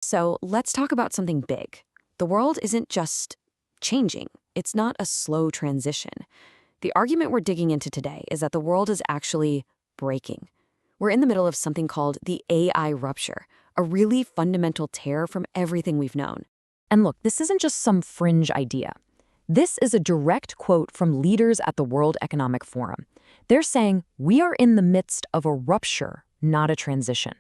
So let's talk about something big. The world isn't just changing, it's not a slow transition. The argument we're digging into today is that the world is actually breaking. We're in the middle of something called the AI rupture, a really fundamental tear from everything we've known. And look, this isn't just some fringe idea. This is a direct quote from leaders at the World Economic Forum. They're saying, we are in the midst of a rupture, not a transition.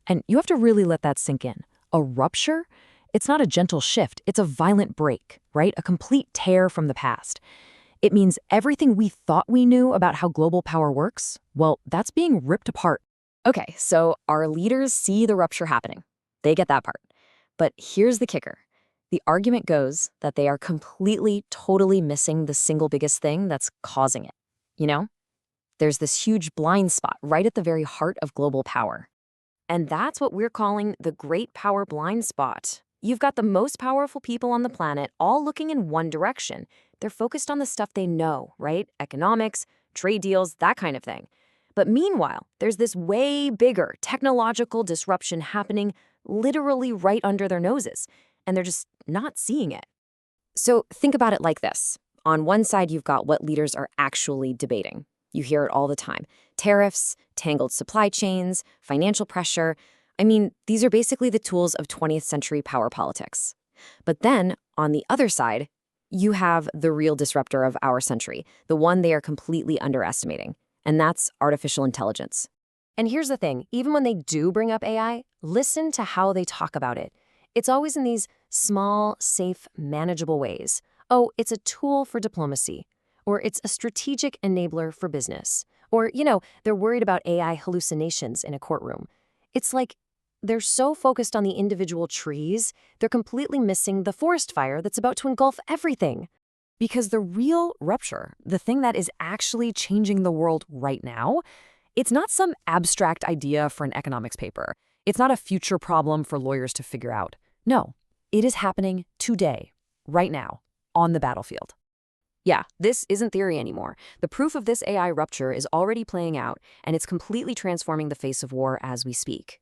And you have to really let that sink in. A rupture? It's not a gentle shift, it's a violent break, right? A complete tear from the past. It means everything we thought we knew about how global power works, well, that's being ripped apart. Okay, so our leaders see the rupture happening. They get that part. But here's the kicker. The argument goes that they are completely, totally missing the single biggest thing that's causing it. You know? There's this huge blind spot right at the very heart of global power. And that's what we're calling the Great Power Blind Spot. You've got the most powerful people on the planet all looking in one direction. They're focused on the stuff they know, right? Economics, trade deals, that kind of thing. But meanwhile, there's this way bigger technological disruption happening literally right under their noses, and they're just not seeing it. So think about it like this. On one side, you've got what leaders are actually debating. You hear it all the time. Tariffs, tangled supply chains, financial pressure. I mean, these are basically the tools of 20th century power politics. But then, on the other side, you have the real disruptor of our century, the one they are completely underestimating, and that's artificial intelligence. And here's the thing, even when they do bring up AI, listen to how they talk about it. It's always in these small, safe, manageable ways. Oh, it's a tool for diplomacy. Or it's a strategic enabler for business. Or, they're worried about AI hallucinations in a courtroom. It's like they're so focused on the individual trees, they're completely missing the forest fire that's about to engulf everything. Because the real rupture, the thing that is actually changing the world right now, it's not some abstract idea for an economics paper. It's not a future problem for lawyers to figure out. No, it is happening today, right now, on the battlefield. Yeah, this isn't theory anymore. The proof of this AI rupture is already playing out, and it's completely transforming the face of war as we speak.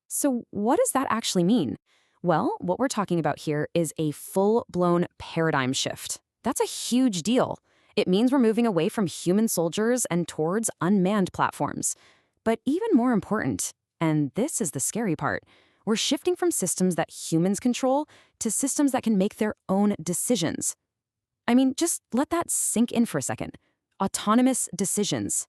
So what does that actually mean? Well, what we're talking about here is a full-blown paradigm shift. That's a huge deal. It means we're moving away from human soldiers and towards unmanned platforms. But even more important, and this is the scary part, we're shifting from systems that humans control to systems that can make their own decisions. I mean, just let that sink in for a second. Autonomous decisions.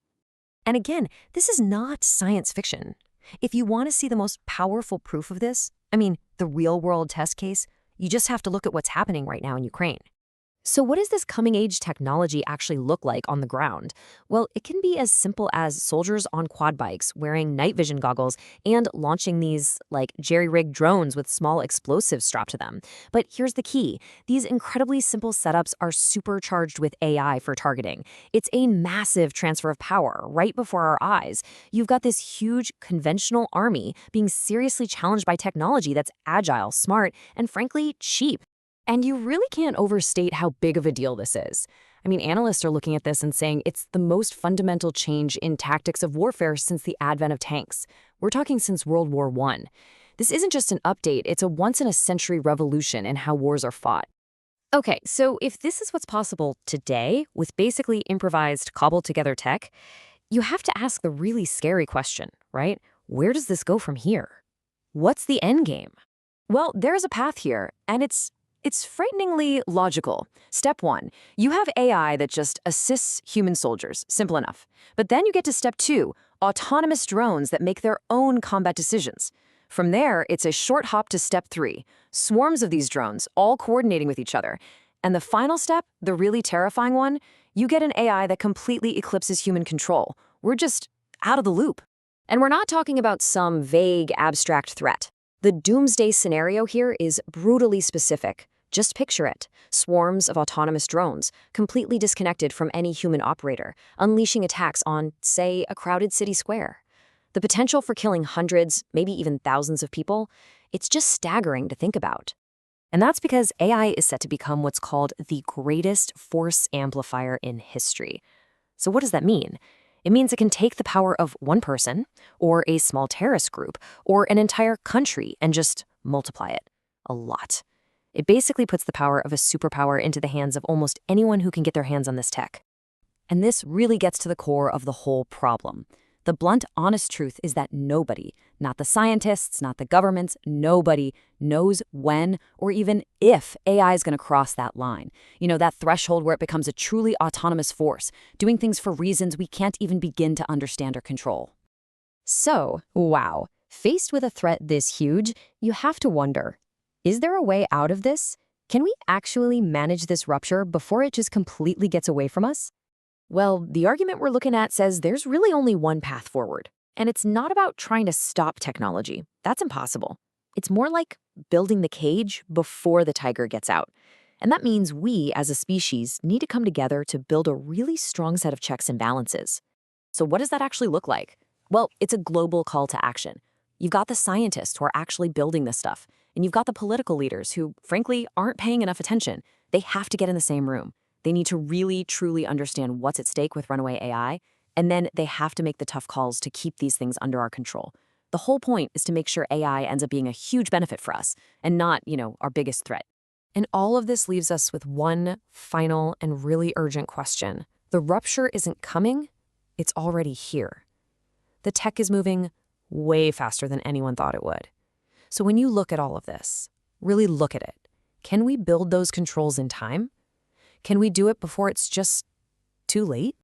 And again, this is not science fiction. If you want to see the most powerful proof of this, the real-world test case, you just have to look at what's happening right now in Ukraine. So what does this coming-age technology actually look like on the ground? Well, it can be as simple as soldiers on quad bikes wearing night vision goggles and launching these, jerry-rigged drones with small explosives strapped to them. But here's the key. These incredibly simple setups are supercharged with AI for targeting. It's a massive transfer of power right before our eyes. You've got this huge conventional army being seriously challenged by technology that's agile, smart, and frankly, cheap. And you really can't overstate how big of a deal this is. Analysts are looking at this and saying it's the most fundamental change in tactics of warfare since the advent of tanks. We're talking since World War I. This isn't just an update, it's a once-in-a-century revolution in how wars are fought. Okay, so if this is what's possible today, with basically improvised, cobbled-together tech, you have to ask the really scary question, right? Where does this go from here? What's the end game? Well, there's a path here, and it's frighteningly logical. Step 1, you have AI that just assists human soldiers. Simple enough. But then you get to step 2, autonomous drones that make their own combat decisions. From there, it's a short hop to step 3, swarms of these drones, all coordinating with each other. And the final step, the really terrifying one, you get an AI that completely eclipses human control. We're just out of the loop. And we're not talking about some vague, abstract threat. The doomsday scenario here is brutally specific. Just picture it. Swarms of autonomous drones, completely disconnected from any human operator, unleashing attacks on, say, a crowded city square. The potential for killing hundreds, maybe even thousands of people, it's just staggering to think about. And that's because AI is set to become what's called the greatest force amplifier in history. So what does that mean? It means it can take the power of one person, or a small terrorist group, or an entire country and just multiply it a lot. It basically puts the power of a superpower into the hands of almost anyone who can get their hands on this tech. And this really gets to the core of the whole problem. The blunt, honest truth is that nobody, not the scientists, not the governments, nobody knows when or even if AI is going to cross that line. That threshold where it becomes a truly autonomous force, doing things for reasons we can't even begin to understand or control. So, wow, faced with a threat this huge, you have to wonder, is there a way out of this? Can we actually manage this rupture before it just completely gets away from us? Well, the argument we're looking at says there's really only one path forward. And it's not about trying to stop technology. That's impossible. It's more like building the cage before the tiger gets out. And that means we, as a species, need to come together to build a really strong set of checks and balances. So what does that actually look like? Well, it's a global call to action. You've got the scientists who are actually building this stuff, and you've got the political leaders who, frankly, aren't paying enough attention. They have to get in the same room. They need to really, truly understand what's at stake with runaway AI, and then they have to make the tough calls to keep these things under our control. The whole point is to make sure AI ends up being a huge benefit for us, and not, our biggest threat. And all of this leaves us with one final and really urgent question. The rupture isn't coming, it's already here. The tech is moving way faster than anyone thought it would. So when you look at all of this, really look at it. Can we build those controls in time? Can we do it before it's just too late?